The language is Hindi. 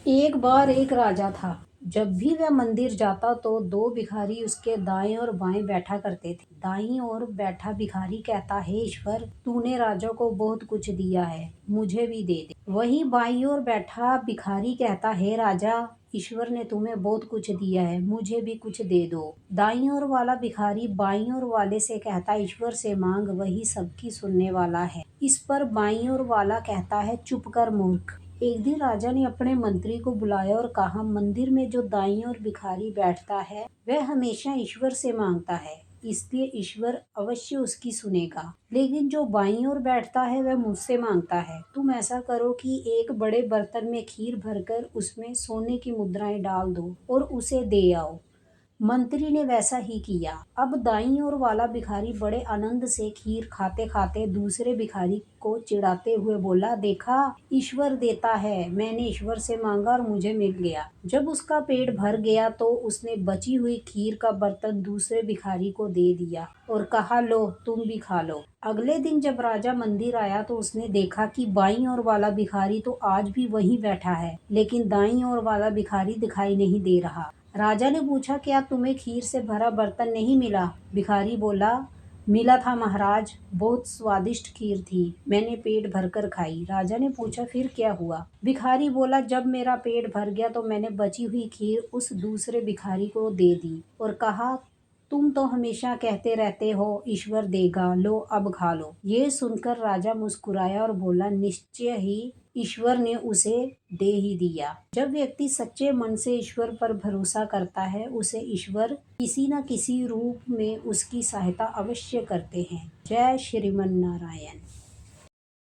एक बार एक राजा था। जब भी वह मंदिर जाता तो दो भिखारी उसके दाएं और बाएं बैठा करते थे। दाईं ओर बैठा भिखारी कहता, हे ईश्वर, तूने राजा को बहुत कुछ दिया है, मुझे भी दे दे। वहीं बाईं ओर बैठा भिखारी कहता, हे राजा, ईश्वर ने तुम्हें बहुत कुछ दिया है, मुझे भी कुछ दे दो। दाईं ओर वाला भिखारी बाईं ओर वाले से कहता, ईश्वर से मांग, वही सबकी सुनने वाला है। इस पर बाईं ओर वाला कहता है, चुप कर मूर्ख। एक दिन राजा ने अपने मंत्री को बुलाया और कहा, मंदिर में जो दाईं ओर भिखारी बैठता है वह हमेशा ईश्वर से मांगता है, इसलिए ईश्वर अवश्य उसकी सुनेगा। लेकिन जो बाईं ओर बैठता है वह मुझसे मांगता है। तुम ऐसा करो कि एक बड़े बर्तन में खीर भरकर उसमें सोने की मुद्राएं डाल दो और उसे दे आओ। मंत्री ने वैसा ही किया। अब दाईं ओर वाला भिखारी बड़े आनंद से खीर खाते खाते दूसरे भिखारी को चिढ़ाते हुए बोला, देखा, ईश्वर देता है, मैंने ईश्वर से मांगा और मुझे मिल गया। जब उसका पेट भर गया तो उसने बची हुई खीर का बर्तन दूसरे भिखारी को दे दिया और कहा, लो, तुम भी खा लो। अगले दिन जब राजा मंदिर आया तो उसने देखा कि बाईं ओर वाला भिखारी तो आज भी वहीं बैठा है, लेकिन दाईं ओर वाला भिखारी दिखाई नहीं दे रहा। राजा ने पूछा, क्या तुम्हें खीर से भरा बर्तन नहीं मिला? भिखारी बोला, मिला था महाराज, बहुत स्वादिष्ट खीर थी, मैंने पेट भरकर खाई। राजा ने पूछा, फिर क्या हुआ? भिखारी बोला, जब मेरा पेट भर गया तो मैंने बची हुई खीर उस दूसरे भिखारी को दे दी और कहा, तुम तो हमेशा कहते रहते हो ईश्वर देगा, लो अब खा लो। ये सुनकर राजा मुस्कुराया और बोला, निश्चय ही ईश्वर ने उसे दे ही दिया। जब व्यक्ति सच्चे मन से ईश्वर पर भरोसा करता है, उसे ईश्वर किसी न किसी रूप में उसकी सहायता अवश्य करते हैं। जय श्रीमन नारायण।